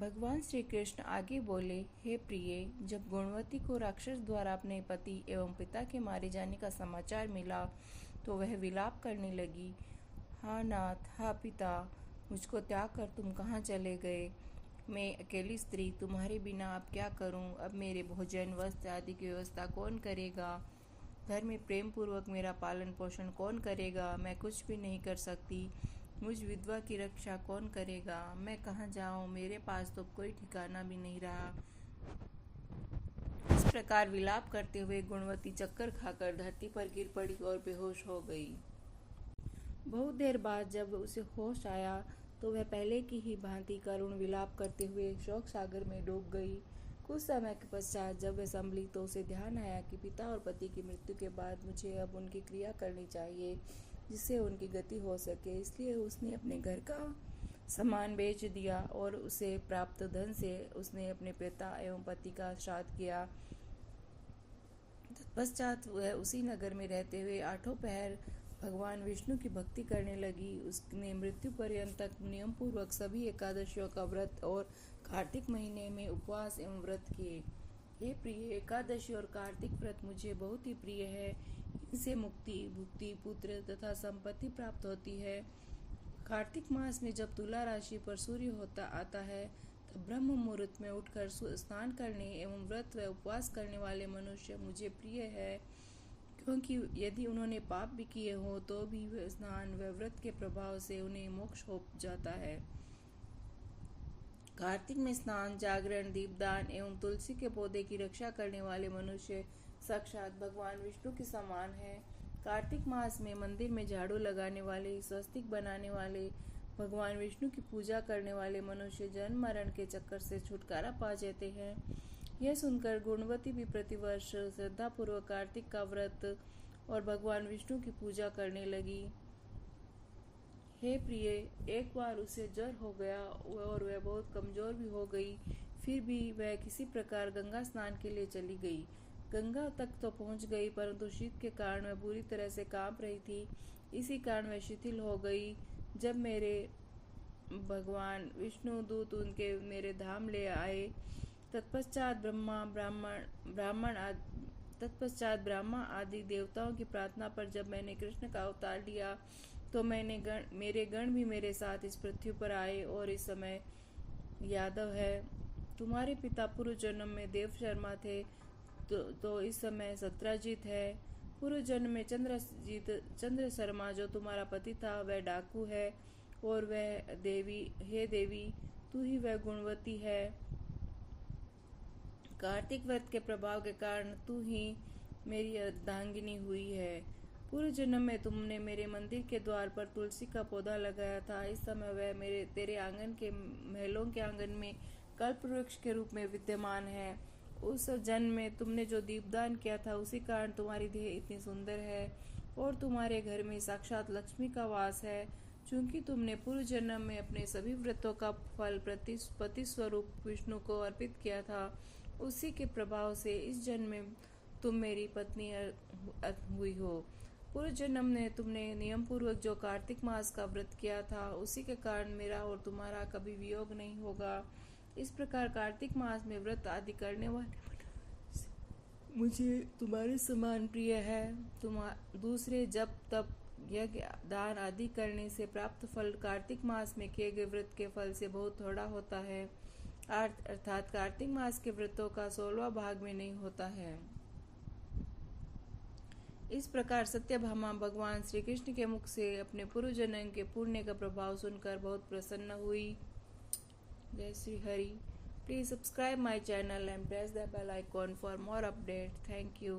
भगवान श्री कृष्ण आगे बोले, हे प्रिय, जब गुणवती को राक्षस द्वारा अपने पति एवं पिता के मारे जाने का समाचार मिला तो वह विलाप करने लगी। हा नाथ, हा पिता, मुझको त्याग कर तुम कहाँ चले गए? मैं अकेली स्त्री तुम्हारे बिना अब क्या करूं? अब मेरे भोजन वस्त्र आदि की व्यवस्था कौन करेगा? घर में प्रेम पूर्वक मेरा पालन पोषण कौन करेगा? मैं कुछ भी नहीं कर सकती। मुझ विधवा की रक्षा कौन करेगा? मैं कहाँ जाऊं? मेरे पास तो कोई ठिकाना भी नहीं रहा। इस प्रकार विलाप करते हुए गुणवती चक्कर खाकर धरती पर गिर पड़ी और बेहोश हो गई। बहुत देर बाद जब उसे होश आया तो वह पहले की ही भांति करुण विलाप करते हुए शोक सागर में डूब गई। कुछ समय के पश्चात जब वह संभली तो उसे ध्यान आया कि पिता और पति की मृत्यु के बाद मुझे अब उनकी क्रिया करनी चाहिए जिससे उनकी गति हो सके। इसलिए उसने अपने घर का सामान बेच दिया और उसे प्राप्त धन से उसने अपने पिता एवं पति का श्राद्ध किया। तत्पश्चात वह उसी नगर में रहते हुए 8 पहर भगवान विष्णु की भक्ति करने लगी। उसने मृत्यु पर्यंत तक नियम पूर्वक सभी एकादशियों का व्रत और कार्तिक महीने में उपवास एवं व्रत किए। हे प्रिय, एकादशी और कार्तिक व्रत मुझे बहुत ही प्रिय है। इनसे मुक्ति, भुक्ति, पुत्र तथा संपत्ति प्राप्त होती है। कार्तिक मास में जब तुला राशि पर सूर्य आता है तब ब्रह्म मुहूर्त में उठकर स्नान करने एवं व्रत व उपवास करने वाले मनुष्य मुझे प्रिय है, क्योंकि यदि उन्होंने पाप भी किए हो तो भी वह स्नान व व्रत के प्रभाव से उन्हें मोक्ष हो जाता है। कार्तिक में स्नान, जागरण, दीपदान एवं तुलसी के पौधे की रक्षा करने वाले मनुष्य साक्षात भगवान विष्णु के समान है। कार्तिक मास में मंदिर में झाड़ू लगाने वाले, स्वस्तिक बनाने वाले, भगवान विष्णु की पूजा करने वाले मनुष्य जन्म मरण के चक्कर से छुटकारा पा जाते हैं। यह सुनकर गुणवती भी प्रतिवर्ष श्रद्धापूर्वक कार्तिक का व्रत और भगवान विष्णु की पूजा करने लगी। हे प्रिय, एक बार उसे ज्वर हो गया और वह बहुत कमजोर भी हो गई। फिर भी वह किसी प्रकार गंगा स्नान के लिए चली गई। गंगा तक तो पहुंच गई, परंतु शीत के कारण वह बुरी तरह से कांप रही थी। इसी कारण वह शिथिल हो गई। जब मेरे भगवान विष्णु दूत उनके मेरे धाम ले आए, तत्पश्चात ब्रह्मा आदि देवताओं की प्रार्थना पर जब मैंने कृष्ण का अवतार लिया तो मेरे गण भी मेरे साथ इस पृथ्वी पर आए। और इस समय यादव है। तुम्हारे पिता पूर्व जन्म में देव शर्मा थे, तो इस समय सत्राजित है। पूर्व जन्म में चंद्र शर्मा जो तुम्हारा पति था वह डाकू है। और वह देवी, हे देवी, तू ही वह गुणवती है। कार्तिक व्रत के प्रभाव के कारण तू ही मेरी अर्धांगिनी हुई है। पूर्व जन्म में तुमने मेरे मंदिर के द्वार पर तुलसी का पौधा लगाया था। इस समय वह तेरे आंगन के महलों के आंगन में कल्प वृक्ष के रूप में विद्यमान है। उस जन्म में तुमने जो दीपदान किया था उसी कारण तुम्हारी देह इतनी सुंदर है और तुम्हारे घर में साक्षात लक्ष्मी का वास है। चूंकि तुमने पूर्व जन्म में अपने सभी व्रतों का फल पति स्वरूप विष्णु को अर्पित किया था, उसी के प्रभाव से इस जन्म में तुम मेरी पत्नी हुई हो। पूर्व जन्म में तुमने नियम पूर्वक जो कार्तिक मास का व्रत किया था उसी के कारण मेरा और तुम्हारा कभी वियोग नहीं होगा। इस प्रकार कार्तिक मास में व्रत आदि करने वाले मुझे तुम्हारे समान प्रिय है। दूसरे जब तब यज्ञ दान आदि करने से प्राप्त फल कार्तिक मास में किए गए व्रत के फल से बहुत थोड़ा होता है, अर्थात कार्तिक मास के व्रतों का 16वां भाग में नहीं होता है। इस प्रकार सत्यभामा भगवान श्री कृष्ण के मुख से अपने पूर्व जन्म के पुण्य का प्रभाव सुनकर बहुत प्रसन्न हुई। जय Shri Hari. Please subscribe my channel and press the bell icon for more updates. Thank you.